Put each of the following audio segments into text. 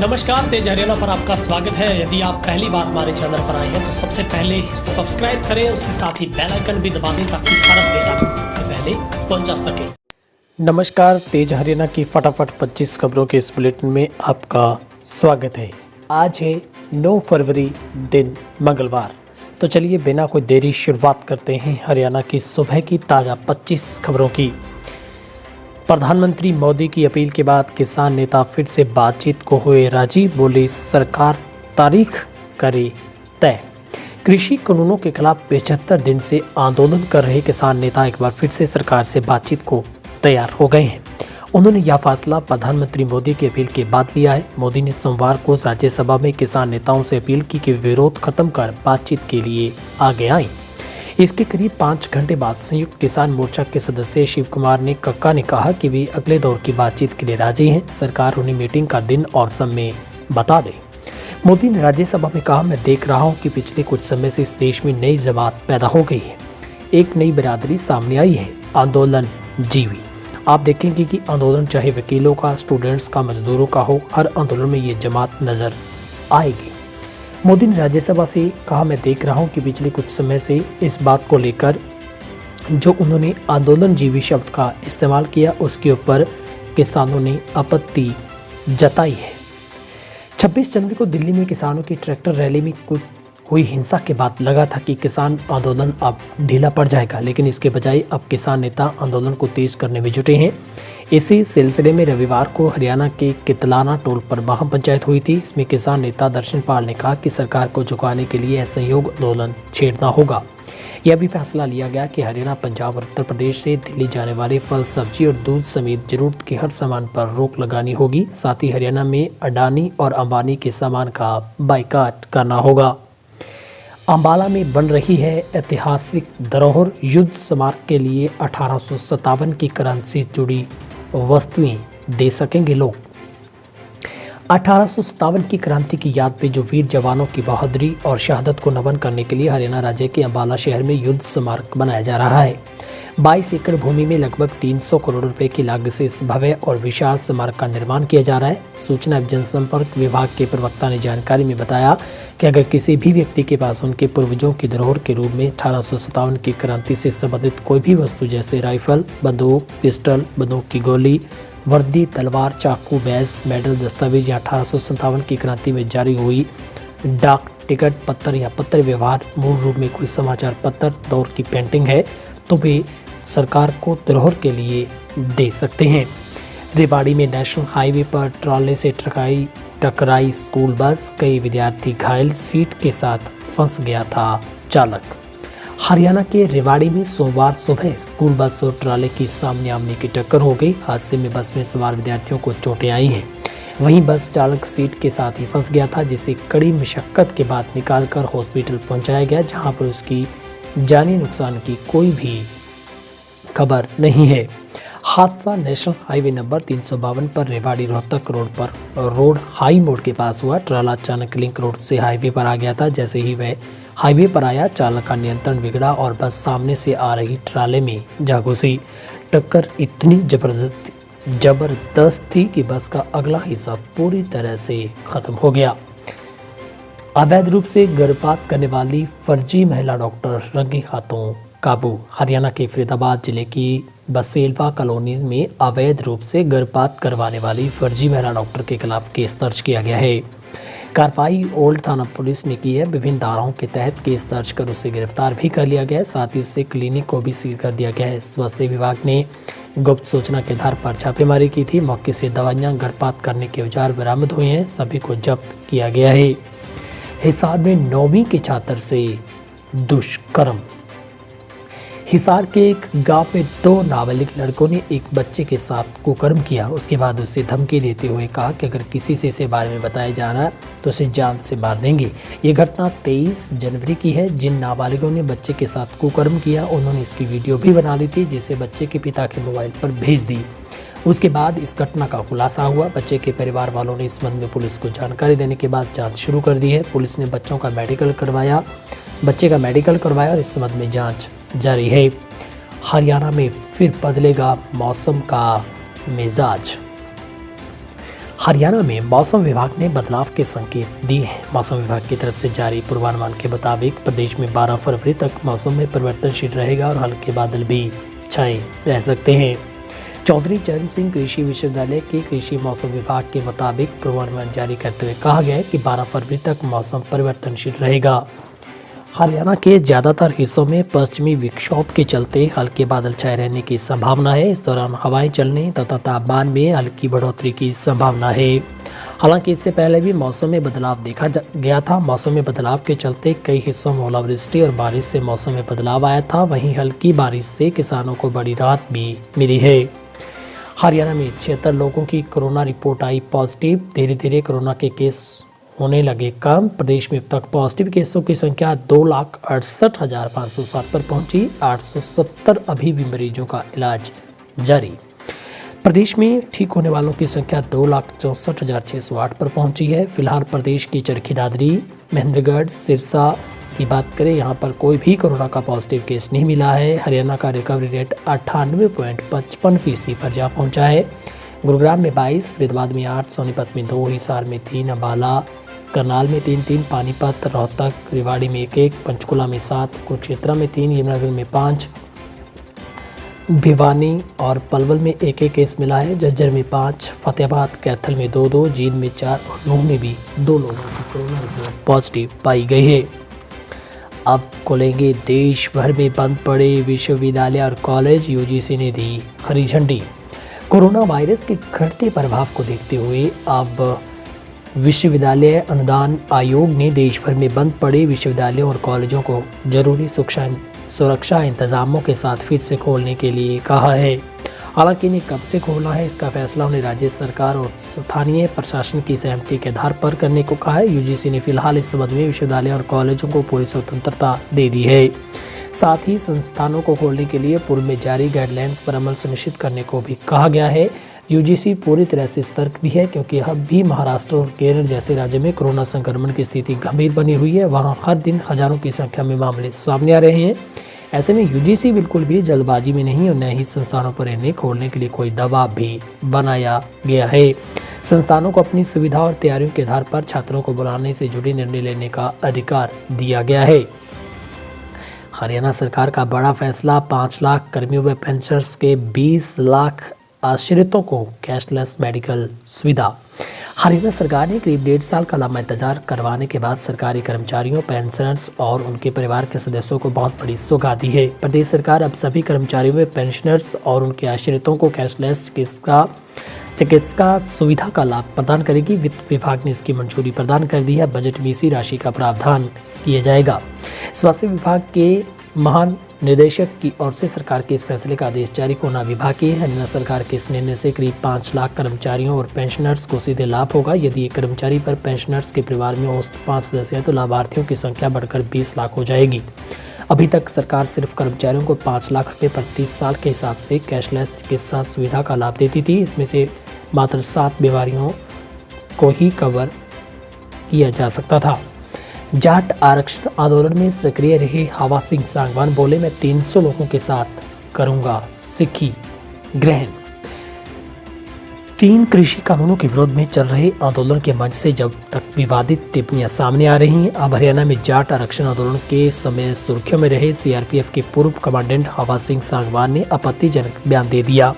नमस्कार, तेज हरियाणा पर आपका स्वागत है। यदि आप पहली बार हमारे चैनल पर आए हैं तो सबसे पहले सब्सक्राइब करें, उसके साथ ही बेल आइकन भी दबा दें ताकि हर अपडेट आपको सबसे पहले पहुंचा सके। नमस्कार, तेज हरियाणा की फटाफट 25 खबरों के इस बुलेटिन में आपका स्वागत है। आज है 9 फरवरी दिन मंगलवार। तो चलिए बिना कोई देरी शुरुआत करते हैं हरियाणा की सुबह की ताज़ा 25 खबरों की। प्रधानमंत्री मोदी की अपील के बाद किसान नेता फिर से बातचीत को हुए राजी। बोले सरकार तारीख करे तय। कृषि कानूनों के खिलाफ 75 दिन से आंदोलन कर रहे किसान नेता एक बार फिर से सरकार से बातचीत को तैयार हो गए हैं। उन्होंने यह फैसला प्रधानमंत्री मोदी की अपील के बाद लिया है। मोदी ने सोमवार को राज्यसभा में किसान नेताओं से अपील की कि विरोध खत्म कर बातचीत के लिए आगे आएं। इसके करीब 5 घंटे बाद संयुक्त किसान मोर्चा के सदस्य शिव कुमार ने कक्का ने कहा कि वे अगले दौर की बातचीत के लिए राजी हैं। सरकार उन्हें मीटिंग का दिन और समय बता दे। मोदी ने राज्यसभा में कहा, मैं देख रहा हूं कि पिछले कुछ समय से इस देश में नई जमात पैदा हो गई है, एक नई बिरादरी सामने आई है, आंदोलन जीवी। आप देखेंगे कि आंदोलन चाहे वकीलों का, स्टूडेंट्स का, मजदूरों का हो, हर आंदोलन में ये जमात नजर आएगी। मोदी ने राज्यसभा से कहा, मैं देख रहा हूं कि पिछले कुछ समय से इस बात को लेकर जो उन्होंने आंदोलन जीवी शब्द का इस्तेमाल किया उसके ऊपर किसानों ने आपत्ति जताई है। 26 जनवरी को दिल्ली में किसानों की ट्रैक्टर रैली में कुछ हुई हिंसा के बाद लगा था कि किसान आंदोलन अब ढीला पड़ जाएगा, लेकिन इसके बजाय अब किसान नेता आंदोलन को तेज करने में जुटे हैं। इसी सिलसिले में रविवार को हरियाणा के कितलाना टोल पर महापंचायत हुई थी। इसमें किसान नेता दर्शन पाल ने कहा कि सरकार को झुकाने के लिए असहयोग आंदोलन छेड़ना होगा। यह भी फैसला लिया गया कि हरियाणा, पंजाब और उत्तर प्रदेश से दिल्ली जाने वाले फल, सब्जी और दूध समेत जरूरत के हर सामान पर रोक लगानी होगी। साथ ही हरियाणा में अडानी और अंबानी के सामान का बाइकाट करना होगा। अंबाला में बन रही है ऐतिहासिक धरोहर। युद्ध स्मारक के लिए 1857 की क्रांति से जुड़ी वस्तुएं दे सकेंगे लोग। 1857 की क्रांति की याद में जो वीर जवानों की बहादुरी और शहादत को नमन करने के लिए हरियाणा राज्य के अंबाला शहर में युद्ध स्मारक बनाया जा रहा है। 22 एकड़ भूमि में लगभग 300 करोड़ रुपए की लागत से इस भव्य और विशाल स्मारक का निर्माण किया जा रहा है। सूचना एवं जनसंपर्क विभाग के प्रवक्ता ने जानकारी में बताया कि अगर किसी भी व्यक्ति के पास उनके पूर्वजों की धरोहर के रूप में 1857 की क्रांति से संबंधित कोई भी वस्तु जैसे राइफल, बंदूक, पिस्टल, बंदूक की गोली, वर्दी, तलवार, चाकू, बैज, मेडल, दस्तावेज या 1857 की क्रांति में जारी हुई डाक टिकट, पत्र या पत्र व्यवहार, मूल रूप में कोई समाचार पत्र, दौर की पेंटिंग है तो वे सरकार को धरोहर के लिए दे सकते हैं। रेवाड़ी में नेशनल हाईवे पर ट्रॉले से टकराई स्कूल बस, कई विद्यार्थी घायल, सीट के साथ फंस गया था चालक। हरियाणा के रेवाड़ी में सोमवार सुबह स्कूल बस और ट्रॉले की सामने आमने की टक्कर हो गई। हादसे में बस में सवार विद्यार्थियों को चोटें आई हैं। वहीं बस चालक सीट के साथ ही फंस गया था, जिसे कड़ी मशक्कत के बाद निकालकर हॉस्पिटल पहुंचाया गया, जहां पर उसकी जानी नुकसान की कोई भी खबर नहीं है। हादसा नेशनल हाईवे नंबर 352 पर रेवाड़ी रोहतक रोड पर रोड हाई मोड़ के पास हुआ। ट्राला अचानक लिंक रोड से हाईवे पर आ गया था। जैसे ही वह हाईवे पर आया, चालक का नियंत्रण बिगड़ा और बस सामने से आ रही ट्राले में जा घुसी। टक्कर इतनी जबरदस्त थी कि बस का अगला हिस्सा पूरी तरह से खत्म हो गया। अवैध रूप से गर्भपात करने वाली फर्जी महिला डॉक्टर रंगे हाथों काबू। हरियाणा के फरीदाबाद जिले की बसेलवा कॉलोनी में अवैध रूप से गर्भपात करवाने वाली फर्जी महिला डॉक्टर के खिलाफ केस दर्ज किया गया है। कार्रवाई ओल्ड थाना पुलिस ने की है। विभिन्न धाराओं के तहत केस दर्ज कर उसे गिरफ्तार भी कर लिया गया है। साथ ही उससे क्लिनिक को भी सील कर दिया गया है। स्वास्थ्य विभाग ने गुप्त सूचना के आधार पर छापेमारी की थी। मौके से दवाइयां, गर्भपात करने के औजार बरामद हुए हैं। सभी को जब्त किया गया है। हिसार में 9वीं के छात्र से दुष्कर्म। हिसार के एक गांव में 2 नाबालिग लड़कों ने एक बच्चे के साथ कुकर्म किया। उसके बाद उसे धमकी देते हुए कहा कि अगर किसी से इसे बारे में बताया जाना तो उसे जान से मार देंगे। ये घटना 23 जनवरी की है। जिन नाबालिगों ने बच्चे के साथ कुकर्म किया उन्होंने इसकी वीडियो भी बना ली थी, जिसे बच्चे के पिता के मोबाइल पर भेज दी। उसके बाद इस घटना का खुलासा हुआ। बच्चे के परिवार वालों ने इस संबंध में पुलिस को जानकारी देने के बाद जाँच शुरू कर दी है। पुलिस ने बच्चे का मेडिकल करवाया और इस संबंध में जाँच जारी है। हरियाणा में फिर बदलेगा मौसम का मिजाज। हरियाणा में मौसम विभाग ने बदलाव के संकेत दिए हैं। मौसम विभाग की तरफ से जारी पूर्वानुमान के मुताबिक प्रदेश में 12 फरवरी तक मौसम में परिवर्तनशील रहेगा और हल्के बादल भी छाए रह सकते हैं। चौधरी चरण सिंह कृषि विश्वविद्यालय के कृषि मौसम विभाग के मुताबिक पूर्वानुमान जारी करते हुए कहा गया है कि 12 फरवरी तक मौसम परिवर्तनशील रहेगा। हरियाणा के ज़्यादातर हिस्सों में पश्चिमी विक्षोभ के चलते हल्के बादल छाए रहने की संभावना है। इस दौरान हवाएं चलने तथा तापमान में हल्की बढ़ोतरी की संभावना है। हालांकि इससे पहले भी मौसम में बदलाव देखा गया था। मौसम में बदलाव के चलते कई हिस्सों में ओलावृष्टि और बारिश से मौसम में बदलाव आया था। वहीं हल्की बारिश से किसानों को बड़ी राहत भी मिली है। हरियाणा में 76 लोगों की कोरोना रिपोर्ट आई पॉजिटिव। धीरे धीरे कोरोना के केस होने लगे कम। प्रदेश में अब तक पॉजिटिव केसों की संख्या 2,68,507 पर पहुंची। 870 अभी भी मरीजों का इलाज जारी। प्रदेश में ठीक होने वालों की संख्या 2,64,608 पर पहुंची है। फिलहाल प्रदेश की चरखी दादरी, महेंद्रगढ़, सिरसा की बात करें, यहां पर कोई भी कोरोना का पॉजिटिव केस नहीं मिला है। हरियाणा का रिकवरी रेट 98.55% पर जा पहुंचा है। गुरुग्राम में 22, फरीदाबाद में 8, सोनीपत में 2, हिसार में 3, अम्बाला करनाल में 3, पानीपत, रोहतक, रेवाड़ी में 1, पंचकुला में 7, कुरुक्षेत्र में 3, यमुनानगर में 5, भिवानी और पलवल में 1 केस मिला है। झज्जर में 5, फतेहाबाद, कैथल में 2, जींद में 4 और नूंह में भी 2 लोगों की कोरोना रिपोर्ट पॉजिटिव पाई गई है। अब खुलेंगे देश भर में बंद पड़े विश्वविद्यालय और कॉलेज, यूजीसी ने दी हरी झंडी। कोरोना वायरस के घटते प्रभाव को देखते हुए अब विश्वविद्यालय अनुदान आयोग ने देश भर में बंद पड़े विश्वविद्यालयों और कॉलेजों को जरूरी सुरक्षा इंतजामों के साथ फिर से खोलने के लिए कहा है। हालांकि इन्हें कब से खोलना है, इसका फैसला उन्हें राज्य सरकार और स्थानीय प्रशासन की सहमति के आधार पर करने को कहा है। यूजीसी ने फिलहाल इस संबंध में विश्वविद्यालय और कॉलेजों को पूरी स्वतंत्रता दे दी है। साथ ही संस्थानों को खोलने के लिए पूर्व में जारी गाइडलाइंस पर अमल सुनिश्चित करने को भी कहा गया है। यूजीसी पूरी तरह से सतर्क भी है, क्योंकि अब भी महाराष्ट्र और केरल जैसे राज्यों में कोरोना संक्रमण की स्थिति गंभीर बनी हुई है। वहां हर दिन हजारों की संख्या में मामले सामने आ रहे हैं। ऐसे में यूजीसी बिल्कुल भी जल्दबाजी में नहीं और न ही संस्थानों पर इन्हें खोलने के लिए कोई दबाव भी बनाया गया है। संस्थानों को अपनी सुविधा और तैयारियों के आधार पर छात्रों को बुलाने से जुड़ी निर्णय लेने का अधिकार दिया गया है। हरियाणा सरकार का बड़ा फैसला, 5 लाख कर्मियों व पेंशनर्स के 20 लाख आश्रितों को कैशलेस मेडिकल सुविधा। हरियाणा सरकार ने करीब 1.5 साल का लंबा इंतजार करवाने के बाद सरकारी कर्मचारियों, पेंशनर्स और उनके परिवार के सदस्यों को बहुत बड़ी सौगात दी है। प्रदेश सरकार अब सभी कर्मचारियों व पेंशनर्स और उनके आश्रितों को कैशलेस चिकित्सा सुविधा का लाभ प्रदान करेगी। वित्त विभाग ने इसकी मंजूरी प्रदान कर दी है। बजट में इसी राशि का प्रावधान किया जाएगा। स्वास्थ्य विभाग के महानिदेशक की ओर से सरकार के इस फैसले का आदेश जारी होना विभागीय है। हरियाणा सरकार के इस निर्णय से करीब 5 लाख कर्मचारियों और पेंशनर्स को सीधे लाभ होगा। यदि एक कर्मचारी पर पेंशनर्स के परिवार में औसत 5 सदस्य हैं तो लाभार्थियों की संख्या बढ़कर 20 लाख हो जाएगी। अभी तक सरकार सिर्फ कर्मचारियों को 5 लाख रुपये प्रति साल के हिसाब से कैशलेस चिकित्सा सुविधा का लाभ देती थी। इसमें से मात्र 7 बीमारियों को ही कवर किया जा सकता था। जाट आरक्षण आंदोलन में सक्रिय रहे हवा सिंह सांगवान बोले, मैं 300 लोगों के साथ करूंगा सिक्खी ग्रहण। 3 कृषि कानूनों के विरोध में चल रहे आंदोलन के मंच से जब तक विवादित टिप्पणियां सामने आ रही हैं, अब हरियाणा में जाट आरक्षण आंदोलन के समय सुर्खियों में रहे सीआरपीएफ के पूर्व कमांडेंट हवा सिंह सांगवान ने आपत्तिजनक बयान दे दिया।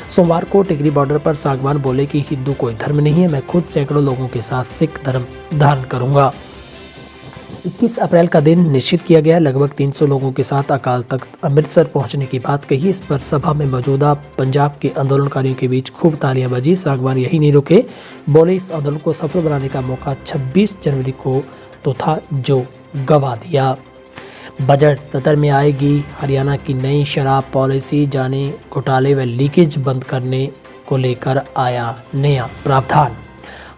सोमवार को टिकरी बॉर्डर पर सांगवान बोले कि हिंदू कोई धर्म नहीं है, मैं खुद सैकड़ों लोगों के साथ सिख धर्म धारण करूंगा। 21 अप्रैल का दिन निश्चित किया गया। लगभग 300 लोगों के साथ अकाल तख्त अमृतसर पहुंचने की बात कही। इस पर सभा में मौजूदा पंजाब के आंदोलनकारियों के बीच खूब तालियां बजी। सांगवान यही नहीं रुके, बोले इस आंदोलन को सफल बनाने का मौका 26 जनवरी को तो था जो गवा दिया। बजट सत्र में आएगी हरियाणा की नई शराब पॉलिसी, जाने घोटाले व लीकेज बंद करने को लेकर आया नया प्रावधान।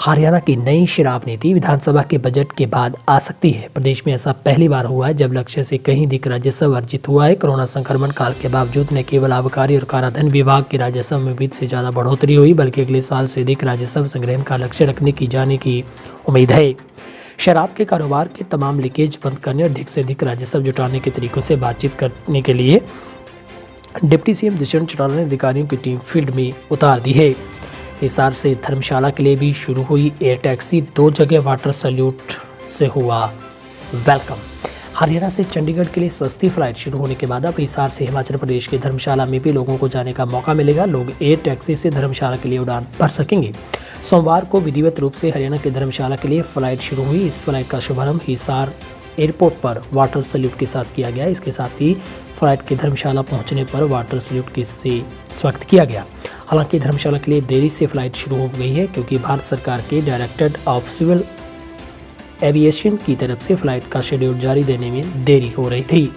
हरियाणा की नई शराब नीति विधानसभा के बजट के बाद आ सकती है। प्रदेश में ऐसा पहली बार हुआ है जब लक्ष्य से कहीं अधिक राजस्व अर्जित हुआ है। कोरोना संक्रमण काल के बावजूद न केवल आबकारी और कराधान विभाग के राजस्व में उम्मीद से ज्यादा बढ़ोतरी हुई, बल्कि अगले साल से अधिक राजस्व संग्रहण का लक्ष्य रखने की जाने की उम्मीद है। शराब के कारोबार के तमाम लीकेज बंद करने और अधिक से अधिक राजस्व जुटाने के तरीकों से बातचीत करने के लिए डिप्टी सीएम दुष्यंत चौटाला ने अधिकारियों की टीम फील्ड में उतार दी है। हिसार से धर्मशाला के लिए भी शुरू हुई एयर टैक्सी, 2 जगह वाटर सैल्यूट से हुआ वेलकम। हरियाणा से चंडीगढ़ के लिए सस्ती फ्लाइट शुरू होने के बाद अब हिसार से हिमाचल प्रदेश के धर्मशाला में भी लोगों को जाने का मौका मिलेगा। लोग एयर टैक्सी से धर्मशाला के लिए उड़ान भर सकेंगे। सोमवार को विधिवत रूप से हरियाणा के धर्मशाला के लिए फ्लाइट शुरू हुई। इस फ्लाइट का शुभारंभ हिसार एयरपोर्ट पर वाटर सैल्यूट के साथ किया गया। इसके साथ ही फ्लाइट के धर्मशाला पहुंचने पर वाटर सैल्यूट से स्वागत किया गया। हालांकि धर्मशाला के लिए देरी से फ्लाइट शुरू हो गई है, क्योंकि भारत सरकार के डायरेक्टरेट ऑफ सिविल एविएशन की तरफ से फ्लाइट का शेड्यूल जारी देने में देरी हो रही थी।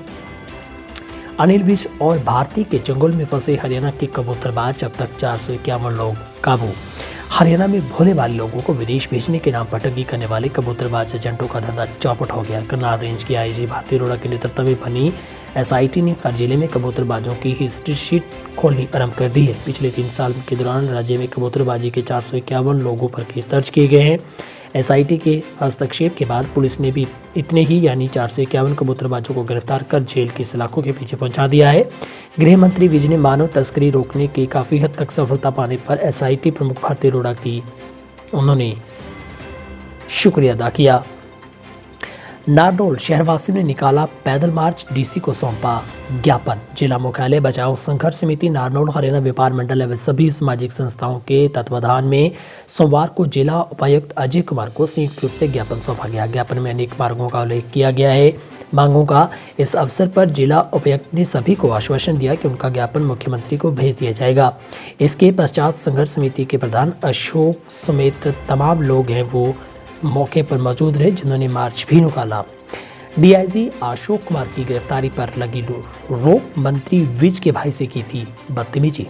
अनिल विज और भारती के चंगुल में फंसे हरियाणा के कबूतरबाज, अब तक 451 लोग काबू। हरियाणा में भोले वाले लोगों को विदेश भेजने के नाम पर ठगी करने वाले कबूतरबाज एजेंटों का धंधा चौपट हो गया। करनाल रेंज की आईजी भारती अरोड़ा के नेतृत्व में बनी एसआईटी ने हर जिले में कबूतरबाजों की हिस्ट्री शीट खोलनी आरंभ कर दी है। पिछले 3 साल के दौरान राज्य में कबूतरबाजी के 451 लोगों पर केस दर्ज किए गए हैं। एसआईटी के हस्तक्षेप के बाद पुलिस ने भी इतने ही यानी 451 कबूतरबाजों को गिरफ्तार कर जेल की सलाखों के पीछे पहुंचा दिया है। गृह मंत्री विज ने मानव तस्करी रोकने की काफ़ी हद तक सफलता पाने पर एसआईटी प्रमुख भारती अरोड़ा की उन्होंने शुक्रिया अदा किया। नारनौल शहरवासियों ने निकाला पैदल मार्च, डीसी को सौंपा ज्ञापन। जिला मुख्यालय बचाओ संघर्ष समिति नारनौल हरियाणा व्यापार मंडल एवं सभी सामाजिक संस्थाओं के तत्वाधान में सोमवार को जिला उपायुक्त अजय कुमार को संयुक्त रूप से ज्ञापन सौंपा गया। ज्ञापन में अनेक मांगों का उल्लेख किया गया है। मांगों का इस अवसर पर जिला उपायुक्त ने सभी को आश्वासन दिया कि उनका ज्ञापन मुख्यमंत्री को भेज दिया जाएगा। इसके पश्चात संघर्ष समिति के प्रधान अशोक समेत तमाम लोग हैं वो मौके पर मौजूद रहे, जिन्होंने मार्च भी निकाला। डीआईजी अशोक कुमार की गिरफ्तारी पर लगी रोक, मंत्री विज के भाई से की थी बदतमीजी।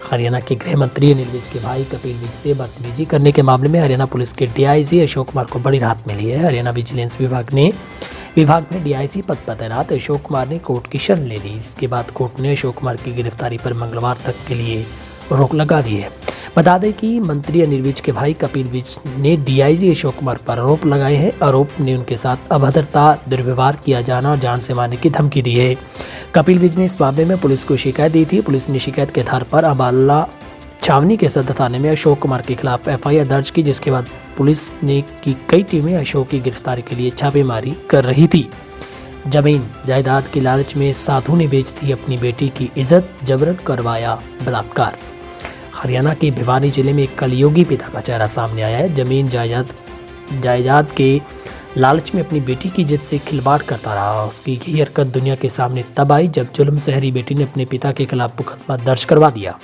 हरियाणा के गृह मंत्री अनिल विज के भाई कपिल विज से बदतमीजी करने के मामले में हरियाणा पुलिस के डीआईजी अशोक कुमार को बड़ी राहत मिली है। हरियाणा विजिलेंस विभाग में डीआईजी पद पर तैनात अशोक कुमार ने कोर्ट की शरण ले ली। इसके बाद कोर्ट ने अशोक कुमार की गिरफ्तारी पर मंगलवार तक के लिए रोक लगा दी है। बता दें कि मंत्री अनिल विज के भाई कपिल विज ने डीआईजी अशोक कुमार पर आरोप लगाए हैं। आरोप ने उनके साथ अभद्रता, दुर्व्यवहार किया जाना और जान से मारने की धमकी दी है। कपिल विज ने इस मामले में पुलिस को शिकायत दी थी। पुलिस ने शिकायत के आधार पर अम्बाला छावनी के सदर थाने में अशोक कुमार के खिलाफ एफआईआर दर्ज की, जिसके बाद पुलिस ने की कई टीमें अशोक की गिरफ्तारी के लिए छापेमारी कर रही थी। जमीन जायदाद की लालच में साधु ने बेच दी अपनी बेटी की इज्जत, जबरन करवाया बलात्कार। हरियाणा के भिवानी जिले में एक कलयुगी पिता का चेहरा सामने आया है। जमीन जायदाद के लालच में अपनी बेटी की इज्जत से खिलवाड़ करता रहा। उसकी यही हरकत दुनिया के सामने तब आई जब जुल्म सहरी बेटी ने अपने पिता के खिलाफ मुकदमा दर्ज करवा दिया।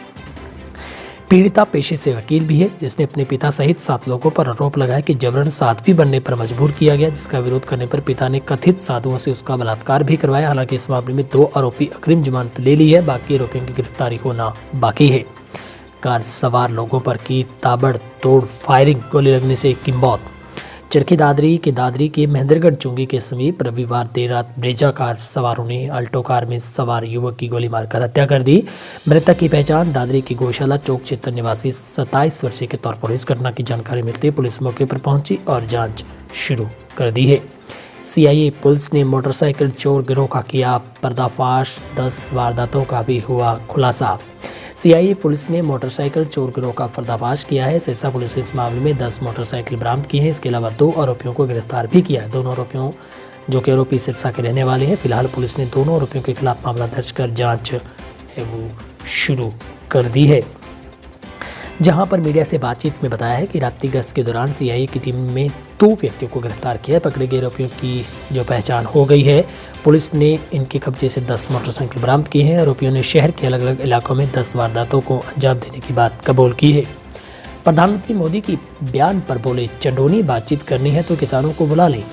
पीड़िता पेशे से वकील भी है, जिसने अपने पिता सहित 7 लोगों पर आरोप लगाया कि जबरन साध्वी बनने पर मजबूर किया गया, जिसका विरोध करने पर पिता ने कथित साधुओं से उसका बलात्कार भी करवाया। हालांकि इस मामले में 2 आरोपी अग्रिम जमानत ले ली है, बाकी आरोपियों की गिरफ्तारी होना बाकी है। कार सवार लोगों पर की ताबड़तोड़ फायरिंग, गोली लगने से एक की मौत। चरखी दादरी के महेंद्रगढ़ चुंगी के समीप रविवार देर रात ब्रेजा कार सवारों ने अल्टो कार में सवार युवक की गोली मारकर हत्या कर दी। मृतक की पहचान दादरी की गौशाला चौक क्षेत्र निवासी 27 वर्षीय के तौर पर। इस घटना की जानकारी मिलते ही पुलिस मौके पर पहुंची और जांच शुरू कर दी है। सीआईए पुलिस ने मोटरसाइकिल चोर गिरोह का किया पर्दाफाश, 10 वारदातों का भी हुआ खुलासा। सीआईए पुलिस ने मोटरसाइकिल चोर गिरोह का पर्दाफाश किया है। सिरसा पुलिस ने इस मामले में 10 मोटरसाइकिल बरामद की है। इसके अलावा 2 आरोपियों को गिरफ्तार भी किया है। दोनों आरोपियों जो कि आरोपी सिरसा के रहने वाले हैं। फिलहाल पुलिस ने दोनों आरोपियों के खिलाफ मामला दर्ज कर जांच है वो शुरू कर दी है। जहां पर मीडिया से बातचीत में बताया है कि रात्रि गश्त के दौरान सीआईए की टीम में 2 व्यक्तियों को गिरफ्तार किया है। पकड़े गए आरोपियों की जो पहचान हो गई है। पुलिस ने इनके कब्जे से 10 मोटरसाइकिल बरामद की हैं। आरोपियों ने शहर के अलग अलग इलाकों में 10 वारदातों को अंजाम देने की बात कबूल की है। प्रधानमंत्री मोदी की बयान पर बोले चंडोनी, बातचीत करनी है तो किसानों को बुला लें।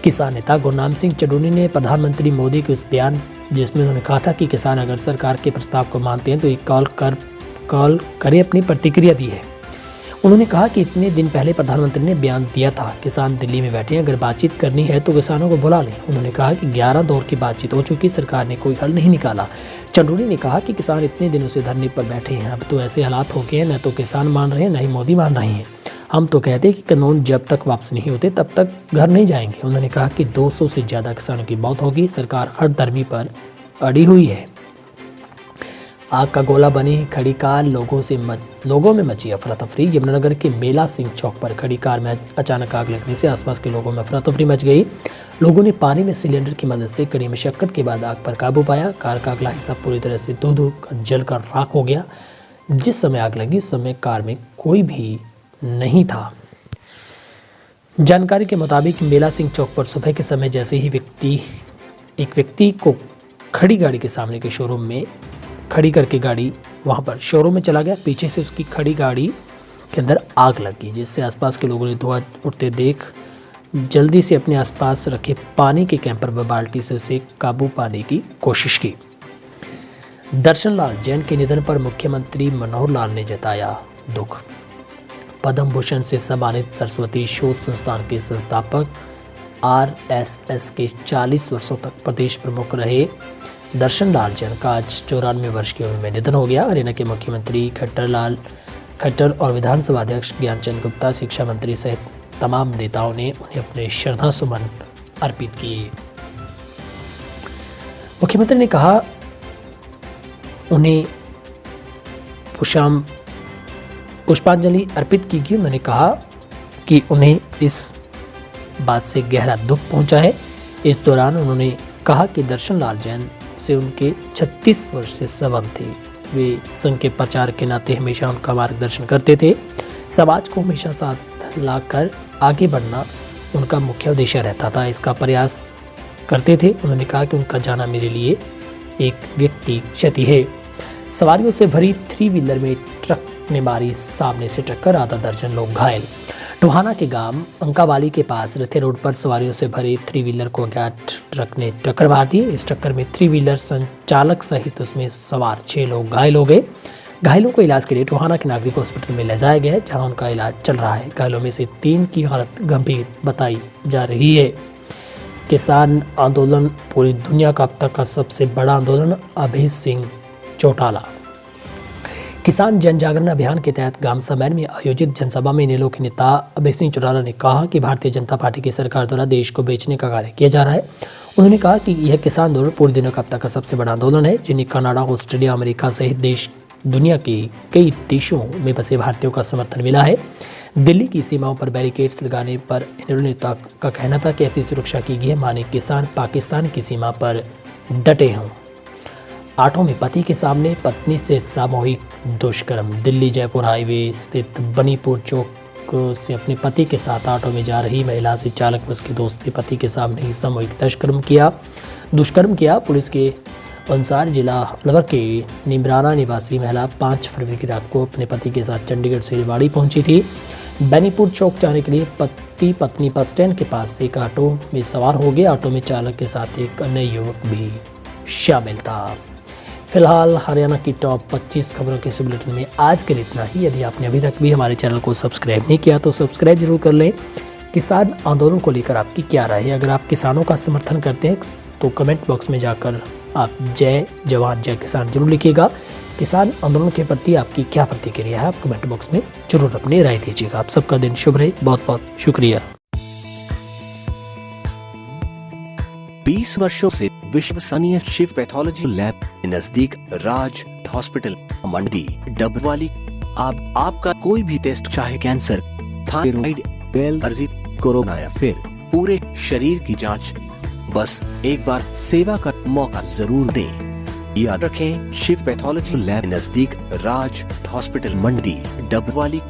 किसान नेता गुरनाम सिंह चंडोनी ने प्रधानमंत्री मोदी के उस बयान जिसमें उन्होंने कहा था कि किसान अगर सरकार के प्रस्ताव को मानते हैं तो एक कॉल करें, अपनी प्रतिक्रिया दी है। उन्होंने कहा कि इतने दिन पहले प्रधानमंत्री ने बयान दिया था, किसान दिल्ली में बैठे हैं, अगर बातचीत करनी है तो किसानों को बुला लें। उन्होंने कहा कि 11 दौर की बातचीत हो चुकी, सरकार ने कोई हल नहीं निकाला। चंडोनी ने कहा कि किसान इतने दिनों से धरने पर बैठे हैं, अब तो ऐसे हालात हो गए हैं, न तो किसान मान रहे हैं न ही मोदी मान रहे हैं। हम तो कहते हैं कि कानून जब तक वापस नहीं होते तब तक घर नहीं जाएंगे। उन्होंने कहा कि 200 से ज़्यादा किसानों की मौत होगी, सरकार हर धर्मी पर अड़ी हुई है। आग का गोला बनी खड़ी कार, लोगों में मची अफरा तफरी। यमुनानगर के मेला सिंह चौक पर खड़ी कार में अचानक आग लगने से आसपास के लोगों में अफरा तफरी मच गई। लोगों ने पानी में सिलेंडर की मदद से कड़ी मशक्कत के बाद आग पर काबू पाया। कार का अगला हिस्सा पूरी तरह से धो जलकर राख हो गया। जिस समय आग लगी उस समय कार में कोई भी नहीं था। जानकारी के मुताबिक मेला सिंह चौक पर सुबह के समय जैसे ही एक व्यक्ति को खड़ी गाड़ी के सामने के शोरूम में खड़ी करके गाड़ी वहां पर शोरूम में चला गया। पीछे से उसकी खड़ी गाड़ी के अंदर आग लगी, जिससे आसपास के लोगों ने धुआं उठते देख जल्दी से अपने आसपास रखे पानी के कैंपर व बाल्टी से उसे काबू पाने की कोशिश की। दर्शन लाल जैन के निधन पर मुख्यमंत्री मनोहर लाल ने जताया दुख। पद्म भूषण से सम्मानित सरस्वती शोध संस्थान के संस्थापक RSS के 40 वर्षों तक प्रदेश प्रमुख रहे दर्शन लाल जैन का आज 94 वर्ष की उम्र में निधन हो गया। हरियाणा के मुख्यमंत्री खट्टर और विधानसभा अध्यक्ष ज्ञानचंद गुप्ता, शिक्षा मंत्री सहित तमाम नेताओं ने उन्हें अपने श्रद्धा सुमन अर्पित किए। मुख्यमंत्री ने कहा उन्हें पुष्पांजलि अर्पित की गई। उन्होंने कहा कि उन्हें इस बात से गहरा दुख पहुंचा है। इस दौरान उन्होंने कहा कि दर्शन लाल जैन से उनके 36 वर्ष से संबंध थे। वे संघ के प्रचार के नाते हमेशा उनका मार्गदर्शन करते थे। समाज को हमेशा साथ लाकर आगे बढ़ना उनका मुख्य उद्देश्य रहता था, इसका प्रयास करते थे। उन्होंने कहा कि उनका जाना मेरे लिए एक व्यक्ति क्षति है। सवारियों से भरी 3 व्हीलर में ट्रक ने मारी सामने से टक्कर, आधा दर्जन लोग घायल। टोहाना के गांव अंकावाली के पास रथे रोड पर सवारियों से भरे 3 व्हीलर को अज्ञात ट्रक ने टक्कर मार दी। इस टक्कर में 3 व्हीलर संचालक सहित उसमें सवार 6 लोग घायल हो गए। घायलों को इलाज के लिए टोहाना के नागरिक हॉस्पिटल में ले जाया गया है, जहां उनका इलाज चल रहा है। घायलों में से 3 की हालत गंभीर बताई जा रही है। किसान आंदोलन पूरी दुनिया का अब तक का सबसे बड़ा आंदोलन, अभय सिंह चौटाला। किसान जन जागरण अभियान के तहत गांव समैर में आयोजित जनसभा में इनेलो के नेता अभय सिंह चौटाला ने कहा कि भारतीय जनता पार्टी की सरकार द्वारा देश को बेचने का कार्य किया जा रहा है। उन्होंने कहा कि यह किसान आंदोलन पूरी दुनिया का अब तक का सबसे बड़ा आंदोलन है, जिन्हें कनाडा, ऑस्ट्रेलिया, अमेरिका सहित दुनिया के कई देशों में बसे भारतीयों का समर्थन मिला है। दिल्ली की सीमाओं पर बैरिकेड्स लगाने पर इनेलो नेता का कहना था कि ऐसी सुरक्षा की गई है माने किसान पाकिस्तान की सीमा पर डटे हों। आटो में पति के सामने पत्नी से सामूहिक दुष्कर्म। दिल्ली जयपुर हाईवे स्थित बनीपुर चौक से अपने पति के साथ ऑटो में जा रही महिला से चालक व उसके दोस्त ने पति के सामने ही सामूहिक दुष्कर्म किया। पुलिस के अनुसार जिला अलवर के निमराना निवासी महिला 5 फरवरी की रात को अपने पति के साथ चंडीगढ़ से रेवाड़ी पहुंची थी। बेनीपुर चौक जाने के लिए पति पत्नी बस स्टैंड के पास एक ऑटो में सवार हो गए। ऑटो में चालक के साथ एक अन्य युवक भी शामिल था। फिलहाल हरियाणा की टॉप 25 खबरों के इस बुलेटिन में आज के लिए इतना ही। यदि आपने अभी तक भी हमारे चैनल को सब्सक्राइब नहीं किया तो सब्सक्राइब जरूर कर लें। किसान आंदोलन को लेकर आपकी क्या राय है? अगर आप किसानों का समर्थन करते हैं तो कमेंट बॉक्स में जाकर आप जय जवान जय किसान जरूर लिखिएगा। किसान आंदोलन के प्रति आपकी क्या प्रतिक्रिया है, आप कमेंट बॉक्स में जरूर अपनी राय दीजिएगा। आप सबका दिन शुभ रहे। बहुत बहुत शुक्रिया। 20 वर्षों से विश्वसनीय शिव पैथोलॉजी लैब नजदीक राज हॉस्पिटल मंडी डबवाली। आपका कोई भी टेस्ट, चाहे कैंसर, थायराइड, एलर्जी, कोरोना या फिर पूरे शरीर की जांच, बस एक बार सेवा का मौका जरूर दें। याद रखें, शिव पैथोलॉजी लैब नजदीक राज हॉस्पिटल मंडी डबवाली।